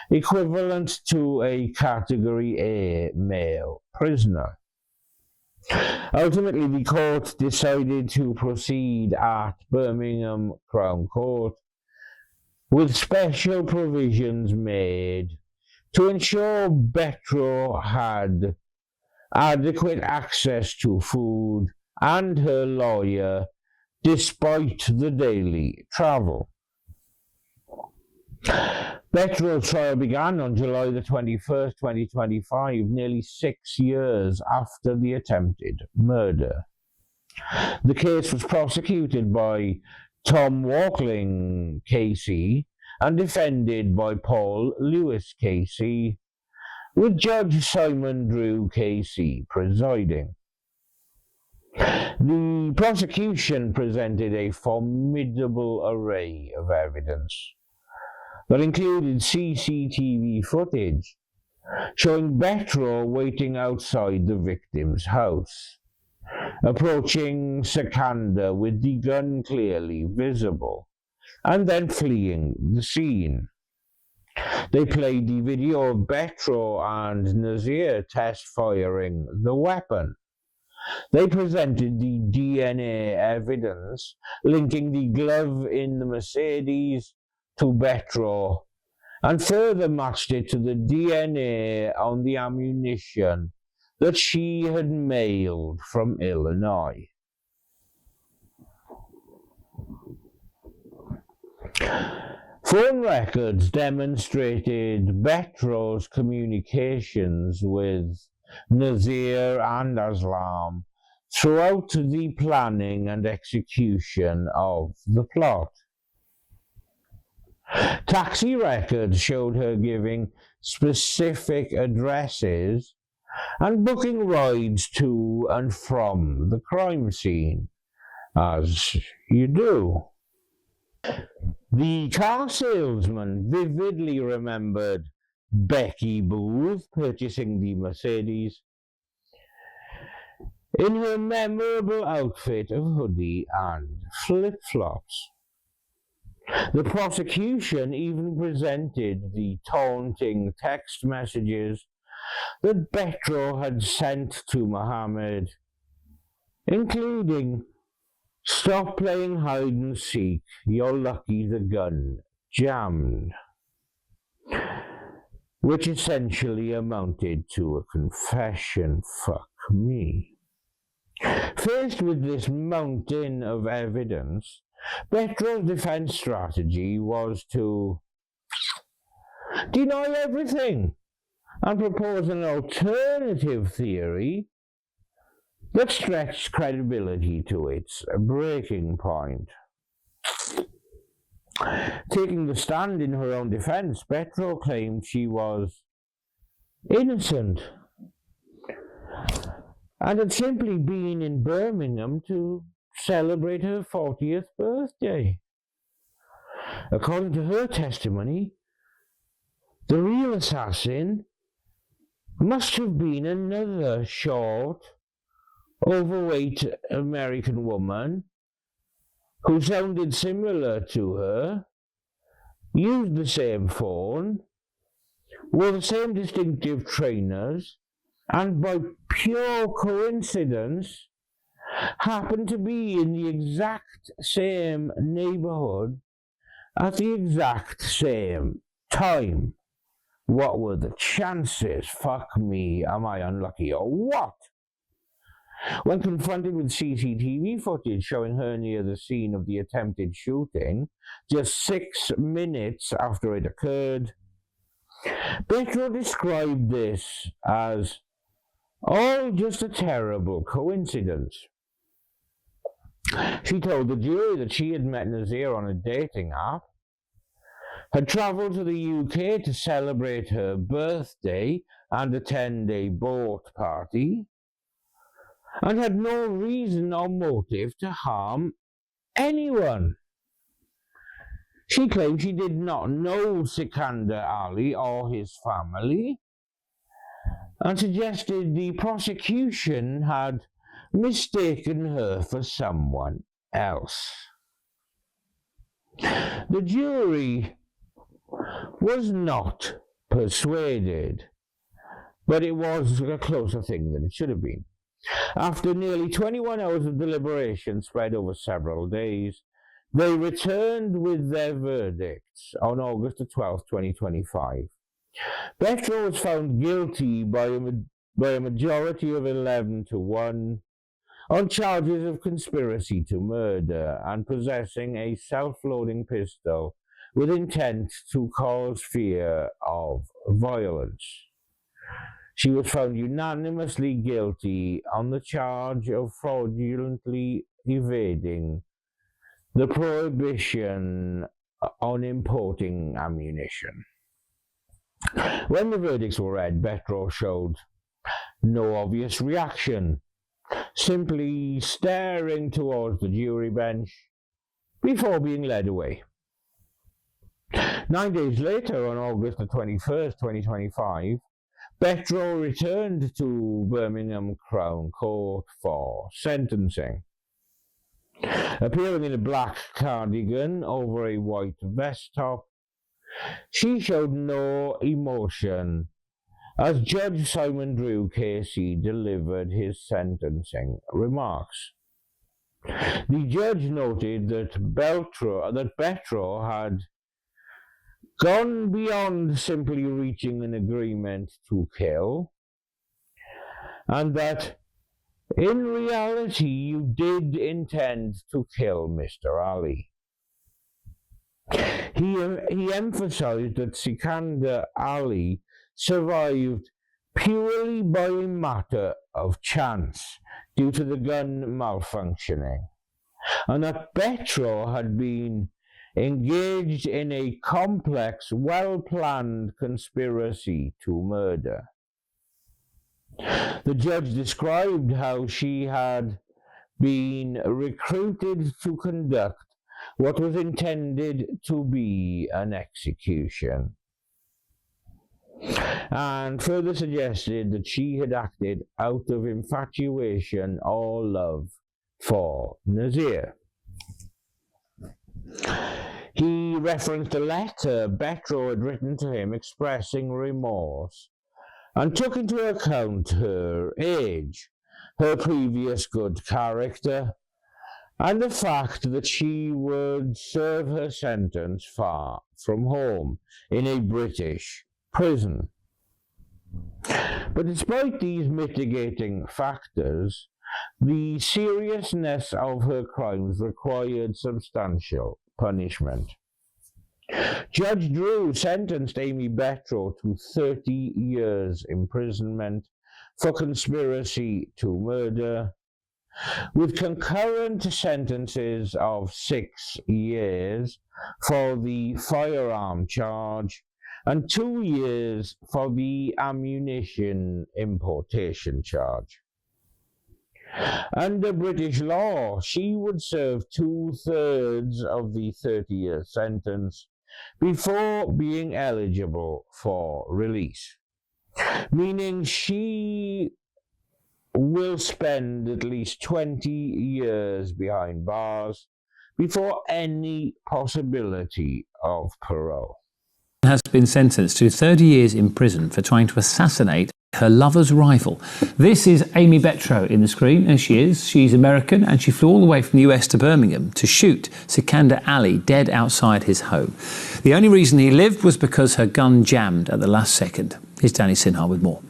equivalent to a Category A male prisoner. Ultimately, the court decided to proceed at Birmingham Crown Court, with special provisions made to ensure Betro had adequate access to food and her lawyer despite the daily travel. Betro's trial began on July the 21st, 2025, nearly 6 years after the attempted murder. The case was prosecuted by Tom Walkling KC and defended by Paul Lewis KC, with Judge Simon Drew KC presiding. The prosecution presented a formidable array of evidence that included CCTV footage showing Betro waiting outside the victim's house, approaching Sakanda with the gun clearly visible, and then fleeing the scene. They played the video of Betro and Nazir test firing the weapon. They presented the DNA evidence linking the glove in the Mercedes to Betro, and further matched it to the DNA on the ammunition that she had mailed from Illinois. Phone records demonstrated Betro's communications with Nazir and Aslam throughout the planning and execution of the plot. Taxi records showed her giving specific addresses and booking rides to and from the crime scene, as you do. The car salesman vividly remembered Becky Booth purchasing the Mercedes in her memorable outfit of hoodie and flip-flops. The prosecution even presented the taunting text messages that Betro had sent to Mohammed, including, "Stop playing hide and seek, you're lucky the gun jammed," which essentially amounted to a confession, fuck me. Faced with this mountain of evidence, Betro's defense strategy was to deny everything and propose an alternative theory that stretched credibility to its breaking point. Taking the stand in her own defense, Betro claimed she was innocent and had simply been in Birmingham to celebrate her 40th birthday. According to her testimony, the real assassin must have been another short, overweight American woman who sounded similar to her, used the same phone, wore the same distinctive trainers, and by pure coincidence happened to be in the exact same neighbourhood at the exact same time. What were the chances? Fuck me, am I unlucky or what? When confronted with CCTV footage showing her near the scene of the attempted shooting, just 6 minutes after it occurred, Betro described this as all just a terrible coincidence. She told the jury that she had met Nazir on a dating app, had travelled to the UK to celebrate her birthday and attend a boat party, and had no reason or motive to harm anyone. She claimed she did not know Sikander Ali or his family, and suggested the prosecution had mistaken her for someone else. The jury was not persuaded, but it was a closer thing than it should have been. After nearly 21 hours of deliberation spread over several days, they returned with their verdicts on August 12, 2025. Betro was found guilty by a majority of 11-1 on charges of conspiracy to murder and possessing a self-loading pistol with intent to cause fear of violence. She was found unanimously guilty on the charge of fraudulently evading the prohibition on importing ammunition. When the verdicts were read, Betro showed no obvious reaction, simply staring towards the jury bench before being led away. 9 days later, on August 21st, 2025, Betro returned to Birmingham Crown Court for sentencing. Appearing in a black cardigan over a white vest top, she showed no emotion as Judge Simon Drew KC delivered his sentencing remarks. The judge noted that Betro had gone beyond simply reaching an agreement to kill, and that in reality you did intend to kill Mr. Ali. He emphasized that Sikander Ali survived purely by a matter of chance due to the gun malfunctioning, and that Betro had been engaged in a complex, well-planned conspiracy to murder. The judge described how she had been recruited to conduct what was intended to be an execution, and further suggested that she had acted out of infatuation or love for Nazir. He referenced a letter Betro had written to him expressing remorse, and took into account her age, her previous good character, and the fact that she would serve her sentence far from home in a British prison. But despite these mitigating factors, the seriousness of her crimes required substantial punishment. Judge Drew sentenced Aimee Betro to 30 years imprisonment for conspiracy to murder, with concurrent sentences of 6 years for the firearm charge and 2 years for the ammunition importation charge. Under British law, she would serve 2/3 of the 30-year sentence before being eligible for release, meaning she will spend at least 20 years behind bars before any possibility of parole. has been sentenced to 30 years in prison for trying to assassinate her lover's rival. This is Aimee Betro in the screen, and she's American, and she flew all the way from the US to Birmingham to shoot Sikandar Ali dead outside his home. The only reason he lived was because her gun jammed at the last second. Here's Danny Sinha with more.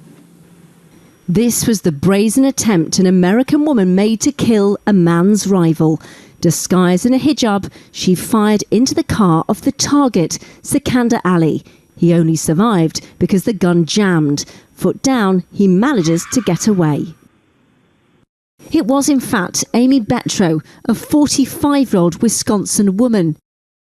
This was the brazen attempt an American woman made to kill a man's rival. Disguised in a hijab, she fired into the car of the target, Sikandar Ali. He only survived because the gun jammed. Foot down, he manages to get away. It was in fact Aimee Betro, a 45-year-old Wisconsin woman.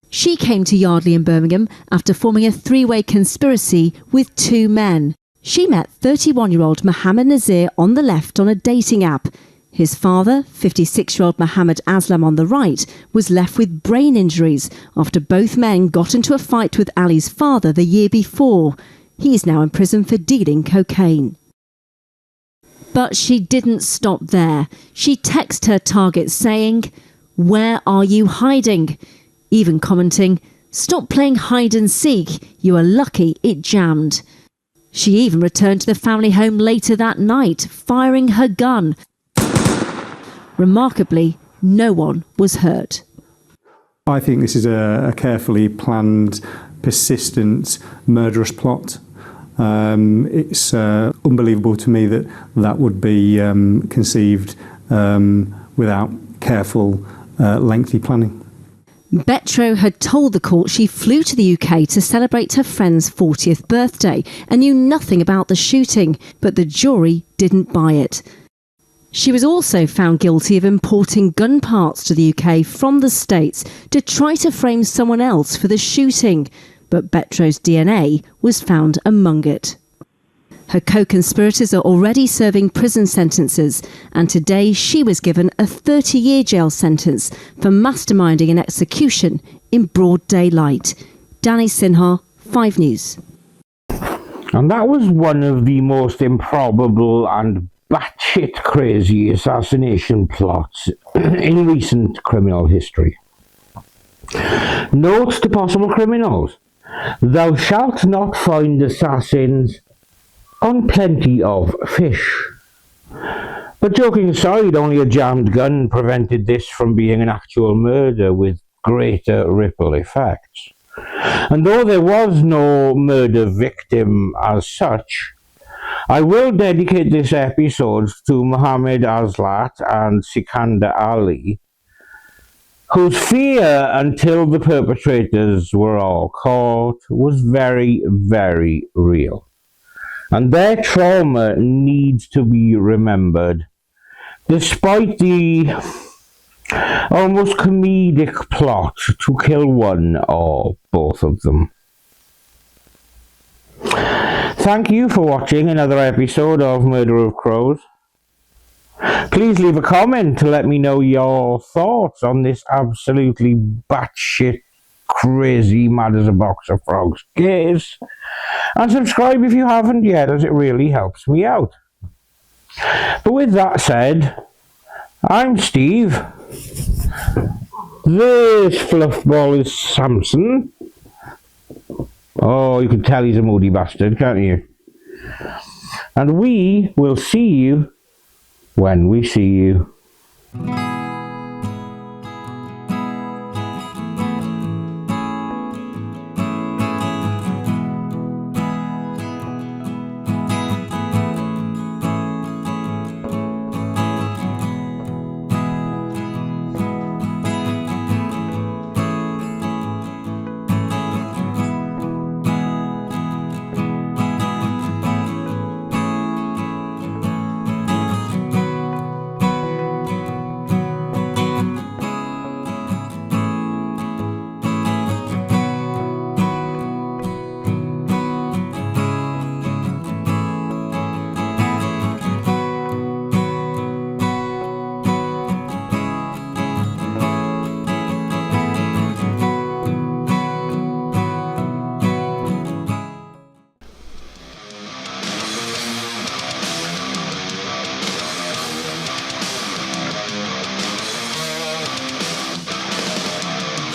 She came to Yardley in Birmingham after forming a three-way conspiracy with two men. She met 31-year-old Mohammed Nazir on the left on a dating app. His father, 56-year-old Mohammed Aslam on the right, was left with brain injuries after both men got into a fight with Ali's father the year before. He is now in prison for dealing cocaine. But she didn't stop there. She texted her target saying, "Where are you hiding?" Even commenting, "Stop playing hide and seek. You are lucky it jammed." She even returned to the family home later that night, firing her gun. Remarkably, no one was hurt. I think this is a carefully planned, persistent, murderous plot. It's unbelievable to me that that would be conceived without careful, lengthy planning. Betro had told the court she flew to the UK to celebrate her friend's 40th birthday and knew nothing about the shooting, but the jury didn't buy it. She was also found guilty of importing gun parts to the UK from the States to try to frame someone else for the shooting, but Betro's DNA was found among it. Her co-conspirators are already serving prison sentences, and today she was given a 30-year jail sentence for masterminding an execution in broad daylight. Danny Sinha, 5 News. And that was one of the most improbable and batshit crazy assassination plots in recent criminal history. Note to possible criminals: thou shalt not find assassins on plenty of fish. But joking aside, only a jammed gun prevented this from being an actual murder with greater ripple effects. And though there was no murder victim as such, I will dedicate this episode to Mohammed Aslam and Sikandar Ali, whose fear until the perpetrators were all caught was very, very real. And their trauma needs to be remembered, despite the almost comedic plot to kill one or both of them. Thank you for watching another episode of Murder of Crows. Please leave a comment to let me know your thoughts on this absolutely batshit crazy mad as a box of frogs case. And subscribe if you haven't yet, as it really helps me out. But with that said, I'm Steve. This fluffball is Samson. Oh, you can tell he's a moody bastard, can't you? And we will see you when we see you.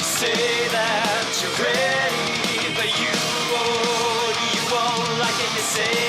Say that you're ready, but you won't. say